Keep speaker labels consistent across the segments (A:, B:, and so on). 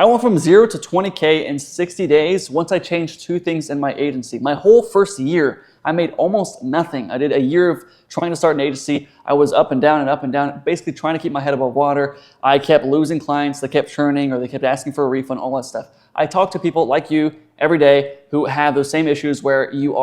A: I went from 0 to 20K in 60 days once I changed two things in my agency. My whole first year, I made almost nothing. I did a year of trying to start an agency. I was up and down, basically trying to keep my head above water. I kept losing clients, they kept churning, or they kept asking for a refund, all that stuff. I talk to people like you every day who have those same issues where you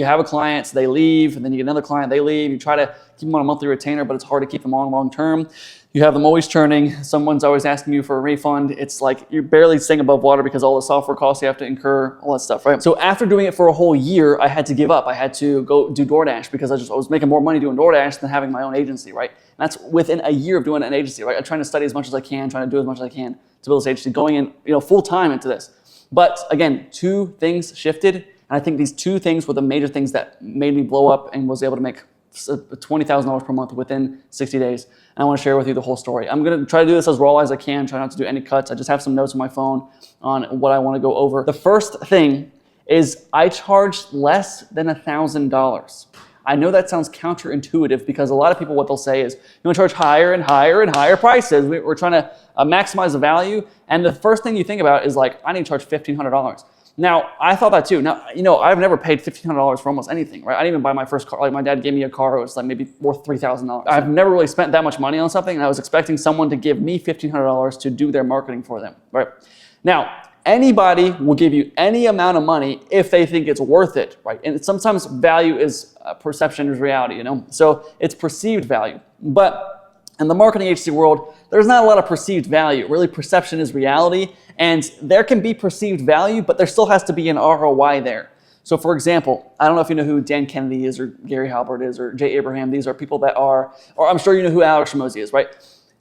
A: have a client, they leave, and then you get another client, they leave. You try to keep them on a monthly retainer, but it's hard to keep them on long term. You have them always churning. Someone's always asking you for a refund. It's like you're barely staying above water because all the software costs you have to incur, all that stuff, right? So after doing it for a whole year, I had to give up. I had to go do DoorDash because I was making more money doing DoorDash than having my own agency, right? And that's within a year of doing an agency, right? I'm trying to study as much as I can, trying to do as much as I can to build this agency, going in, full time into this. But again, two things shifted, and I think these two things were the major things that made me blow up and was able to make $20,000 per month within 60 days. And I want to share with you the whole story. I'm going to try to do this as raw as I can, try not to do any cuts. I just have some notes on my phone on what I want to go over. The first thing is I charged less than $1,000. I know that sounds counterintuitive because a lot of people, what they'll say is, you want to charge higher and higher and higher prices. We're trying to maximize the value. And the first thing you think about is like, I need to charge $1,500. Now, I thought that too. Now, I've never paid $1,500 for almost anything, right? I didn't even buy my first car. Like my dad gave me a car, it was like maybe worth $3,000. I've never really spent that much money on something, and I was expecting someone to give me $1,500 to do their marketing for them, right? Now, anybody will give you any amount of money if they think it's worth it, right? And sometimes value is perception is reality, So it's perceived value. But in the marketing agency world, there's not a lot of perceived value. Really, perception is reality. And there can be perceived value, but there still has to be an ROI there. So for example, I don't know if you know who Dan Kennedy is or Gary Halbert is or Jay Abraham. These are people that are, or I'm sure you know who Alex Hormozi is, right?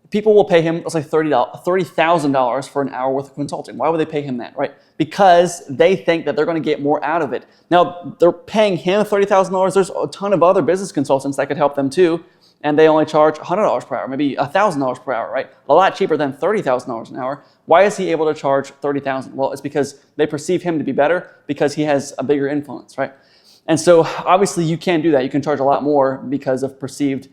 A: People will pay him, let's say $30,000 for an hour worth of consulting. Why would they pay him that, right? Because they think that they're going to get more out of it. Now, they're paying him $30,000. There's a ton of other business consultants that could help them too, and they only charge $100 per hour, maybe $1,000 per hour, right? A lot cheaper than $30,000 an hour. Why is he able to charge $30,000? Well, it's because they perceive him to be better because he has a bigger influence, right? And so obviously you can do that. You can charge a lot more because of perceived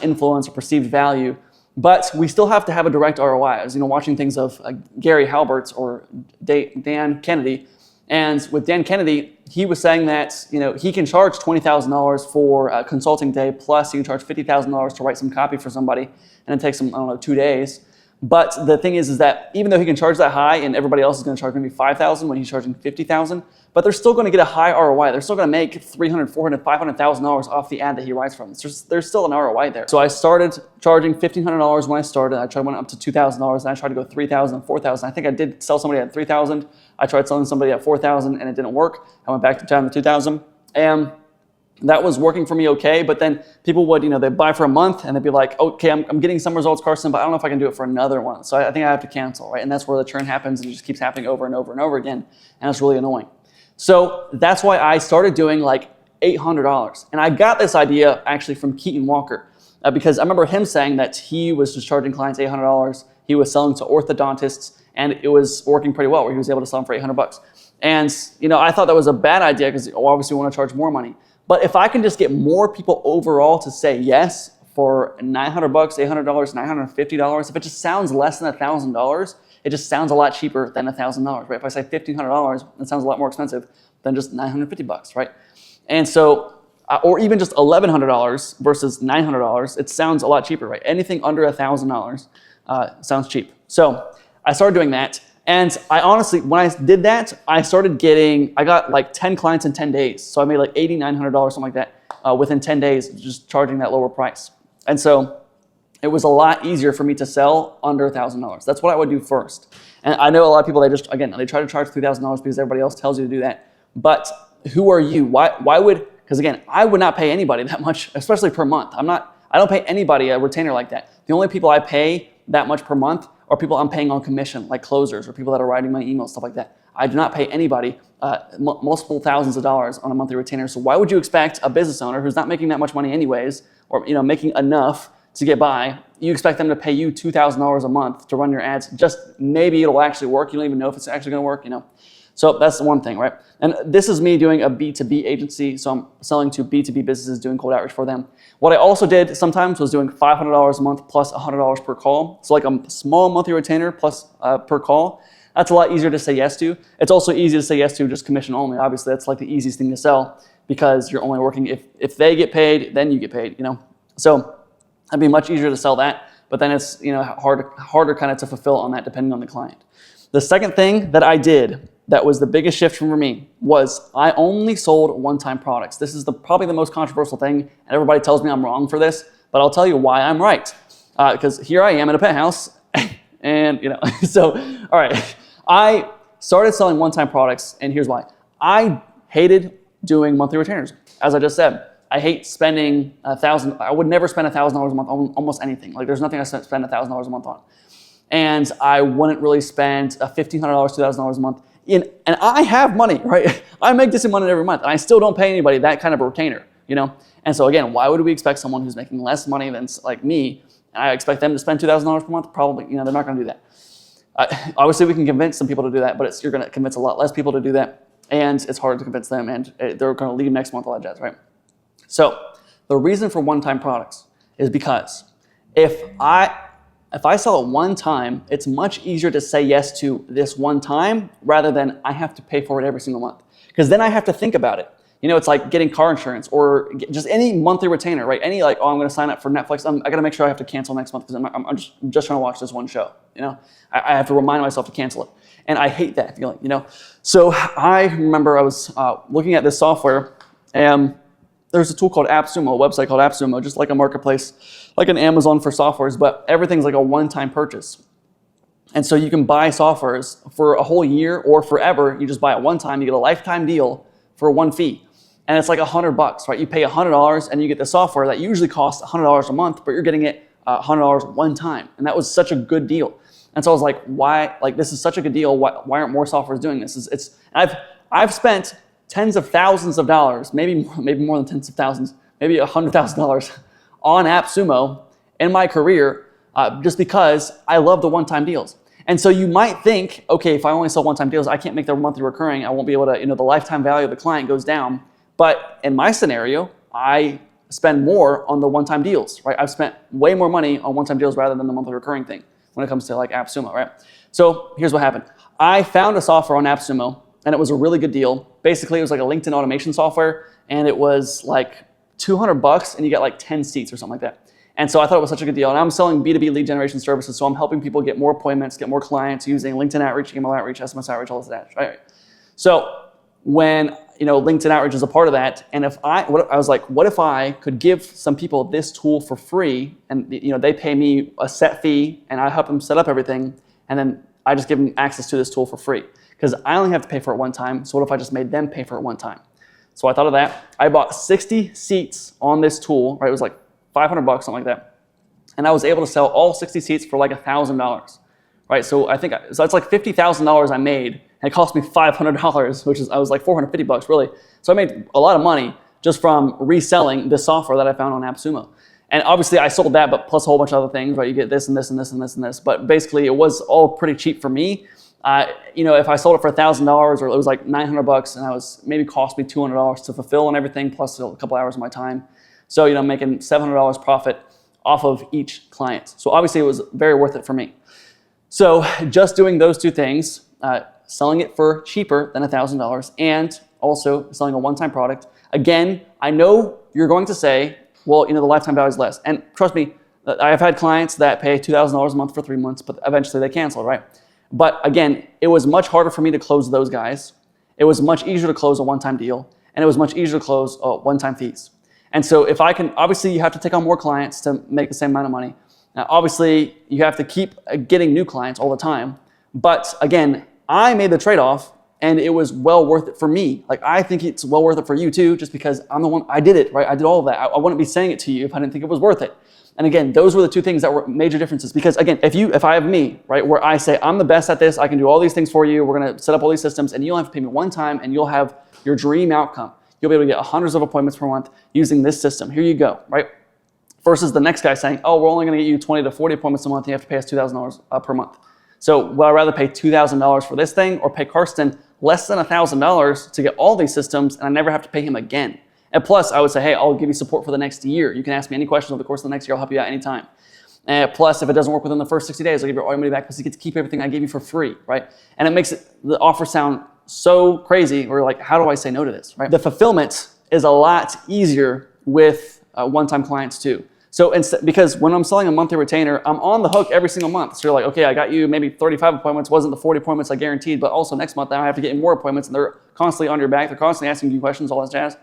A: influence or perceived value. But we still have to have a direct ROI. I was, watching things of Gary Halbert's or Dan Kennedy. And with Dan Kennedy, he was saying that, he can charge $20,000 for a consulting day, plus he can charge $50,000 to write some copy for somebody, and it takes him, 2 days. But the thing is that even though he can charge that high and everybody else is going to charge maybe $5,000 when he's charging $50,000, but they're still going to get a high ROI. They're still going to make $300,000, $400,000, $500,000 off the ad that he writes from. There's still an ROI there. So I started charging $1,500 when I started. I went up to $2,000, and I tried to go $3,000, $4,000. I think I did sell somebody at $3,000. I tried selling somebody at $4,000, and it didn't work. I went back down to $2,000, and that was working for me okay, but then people would, they'd buy for a month and they'd be like, okay, I'm getting some results, Carson, but I don't know if I can do it for another one. So I think I have to cancel, right? And that's where the churn happens, and it just keeps happening over and over and over again, and it's really annoying. So that's why I started doing like $800. And I got this idea actually from Keaton Walker because I remember him saying that he was just charging clients $800. He was selling to orthodontists, and it was working pretty well where he was able to sell them for $800. And, I thought that was a bad idea because obviously we want to charge more money. But if I can just get more people overall to say yes for $900, $800, $950, if it just sounds less than $1,000, it just sounds a lot cheaper than $1,000, right? If I say $1,500, it sounds a lot more expensive than just $950, right? And so, or even just $1,100 versus $900, it sounds a lot cheaper, right? Anything under $1,000 sounds cheap. So I started doing that. And I honestly, when I did that, I got like 10 clients in 10 days. So I made like $8,900, something like that, within 10 days, just charging that lower price. And so it was a lot easier for me to sell under $1,000. That's what I would do first. And I know a lot of people, they try to charge $3,000 because everybody else tells you to do that. But who are you? Why would, because again, I would not pay anybody that much, especially per month. I don't pay anybody a retainer like that. The only people I pay that much per month are people I'm paying on commission, like closers or people that are writing my emails, stuff like that. I do not pay anybody multiple thousands of dollars on a monthly retainer. So why would you expect a business owner who's not making that much money anyways, or making enough to get by, you expect them to pay you $2,000 a month to run your ads? Just maybe it'll actually work. You don't even know if it's actually going to work, So that's the one thing, right? And this is me doing a B2B agency, so I'm selling to B2B businesses, doing cold outreach for them. What I also did sometimes was doing $500 a month plus $100 per call. So like a small monthly retainer plus per call. That's a lot easier to say yes to. It's also easy to say yes to just commission only. Obviously, that's like the easiest thing to sell because you're only working if they get paid, then you get paid, you know. So it'd be much easier to sell that, but then it's, you know, harder kind of to fulfill on that depending on the client. The second thing that I did that was the biggest shift for me was I only sold one-time products. This is probably the most controversial thing, and everybody tells me I'm wrong for this, but I'll tell you why I'm right. Because here I am in a penthouse, and you know, so all right, I started selling one-time products, and here's why. I hated doing monthly retainers. As I just said, I hate spending $1,000. I would never spend $1,000 a month on almost anything. Like there's nothing I spend $1,000 a month on. And I wouldn't really spend $1,500, $2,000 a month. And I have money, right? I make decent money every month, and I still don't pay anybody that kind of a retainer, you know? And so again, why would we expect someone who's making less money than like me, and I expect them to spend $2,000 per month? Probably, you know, they're not gonna do that. Obviously we can convince some people to do that, but you're gonna convince a lot less people to do that, and it's hard to convince them, and they're gonna leave next month, all that jazz, right? So the reason for one-time products is because if I sell it one time, it's much easier to say yes to this one time rather than I have to pay for it every single month. Because then I have to think about it. You know, it's like getting car insurance or just any monthly retainer, right? Any like, oh, I'm going to sign up for Netflix. I got to make sure I have to cancel next month because I'm just trying to watch this one show. You know, I have to remind myself to cancel it. And I hate that feeling, you know. So I remember I was looking at this software, and there's a tool called AppSumo, a website called AppSumo, just like a marketplace, like an Amazon for softwares, but everything's like a one-time purchase. And so you can buy softwares for a whole year or forever. You just buy it one time, you get a lifetime deal for one fee. And it's like $100, right? You pay $100 and you get the software that usually costs $100 a month, but you're getting it $100 one time. And that was such a good deal. And so I was like, why, like this is such a good deal, why aren't more softwares doing this? I've spent tens of thousands of dollars, maybe more than tens of thousands, maybe $100,000 on AppSumo in my career just because I love the one-time deals. And so you might think, okay, if I only sell one-time deals, I can't make the monthly recurring. I won't be able to, you know, the lifetime value of the client goes down. But in my scenario, I spend more on the one-time deals, right? I've spent way more money on one-time deals rather than the monthly recurring thing when it comes to like AppSumo, right? So here's what happened. I found a software on AppSumo, and it was a really good deal. Basically, it was like a LinkedIn automation software, and it was like $200 and you get like 10 seats or something like that. And so I thought it was such a good deal. And I'm selling B2B lead generation services, so I'm helping people get more appointments, get more clients using LinkedIn outreach, email outreach, SMS outreach, all this, right? So when, you know, LinkedIn outreach is a part of that, and I was like, what if I could give some people this tool for free, and you know, they pay me a set fee, and I help them set up everything, and then I just give them access to this tool for free. Because I only have to pay for it one time, so what if I just made them pay for it one time? So I thought of that. I bought 60 seats on this tool, right? It was like $500, something like that. And I was able to sell all 60 seats for like $1,000, right? So that's like $50,000 I made, and it cost me $500, which is, I was like $450 really. So I made a lot of money just from reselling the software that I found on AppSumo. And obviously I sold that, but plus a whole bunch of other things, right? You get this and this and this and this and this. But basically it was all pretty cheap for me. You know, if I sold it for $1,000 or it was like $900 and I was maybe cost me $200 to fulfill and everything, plus a couple hours of my time. So, you know, I'm making $700 profit off of each client. So obviously it was very worth it for me. So just doing those two things, selling it for cheaper than $1,000 and also selling a one-time product. Again, I know you're going to say, well, you know, the lifetime value is less. And trust me, I've had clients that pay $2,000 a month for 3 months, but eventually they cancel, right? But again, it was much harder for me to close those guys. It was much easier to close a one-time deal, and it was much easier to close one-time fees. And so if I can, obviously you have to take on more clients to make the same amount of money. Now, obviously you have to keep getting new clients all the time. But again, I made the trade-off and it was well worth it for me. Like I think it's well worth it for you too, just because I'm the one, I did it, right? I did all of that. I wouldn't be saying it to you if I didn't think it was worth it. And again, those were the two things that were major differences. Because again, if I have me, right, where I say, I'm the best at this, I can do all these things for you, we're gonna set up all these systems, and you'll have to pay me one time and you'll have your dream outcome. You'll be able to get hundreds of appointments per month using this system. Here you go, right? Versus the next guy saying, oh, we're only gonna get you 20 to 40 appointments a month, and you have to pay us $2,000 per month. So would I rather pay $2,000 for this thing or pay Karsten less than $1,000 to get all these systems and I never have to pay him again? And plus, I would say, hey, I'll give you support for the next year. You can ask me any questions over the course of the next year. I'll help you out anytime. Plus, if it doesn't work within the first 60 days, I'll give you all your money back because you get to keep everything I gave you for free, right? And it makes the offer sound so crazy. We're like, how do I say no to this, right? The fulfillment is a lot easier with one-time clients too. So because when I'm selling a monthly retainer, I'm on the hook every single month. So you're like, okay, I got you maybe 35 appointments, wasn't the 40 appointments I guaranteed, but also next month now I have to get you more appointments, and they're constantly on your back. They're constantly asking you questions, all that jazz.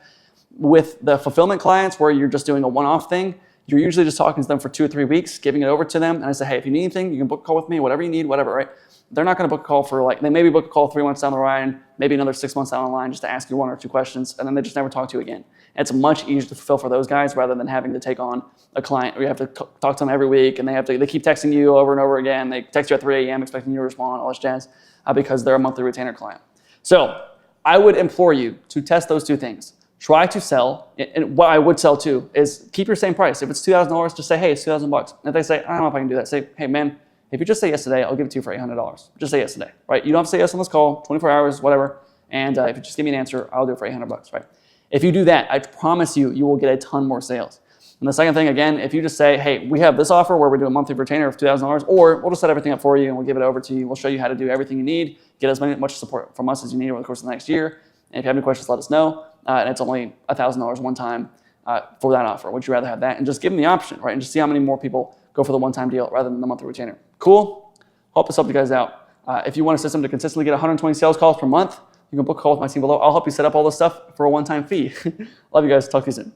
A: With the fulfillment clients where you're just doing a one-off thing, you're usually just talking to them for 2 or 3 weeks, giving it over to them. And I say, hey, if you need anything, you can book a call with me, whatever you need, whatever, right? They're not going to book a call for they maybe book a call 3 months down the line, maybe another 6 months down the line just to ask you 1 or 2 questions, and then they just never talk to you again. And it's much easier to fulfill for those guys rather than having to take on a client where you have to talk to them every week, and they keep texting you over and over again. They text you at 3 a.m. expecting you to respond, all this jazz, because they're a monthly retainer client. So I would implore you to test those 2 things. Try to sell, and what I would sell too is keep your same price. If it's $2,000, just say, hey, it's $2,000. If they say, I don't know if I can do that, say, hey man, if you just say yes today, I'll give it to you for $800. Just say yes today, right? You don't have to say yes on this call, 24 hours, whatever. And if you just give me an answer, I'll do it for $800, right? If you do that, I promise you, you will get a ton more sales. And the second thing, again, if you just say, hey, we have this offer where we do a monthly retainer of $2,000, or we'll just set everything up for you and we'll give it over to you. We'll show you how to do everything you need, get as much support from us as you need over the course of the next year. And if you have any questions, let us know. And it's only $1,000 one time for that offer. Would you rather have that? And just give them the option, right? And just see how many more people go for the one-time deal rather than the monthly retainer. Cool? Hope this helped you guys out. If you want a system to consistently get 120 sales calls per month, you can book a call with my team below. I'll help you set up all this stuff for a one-time fee. Love you guys. Talk to you soon.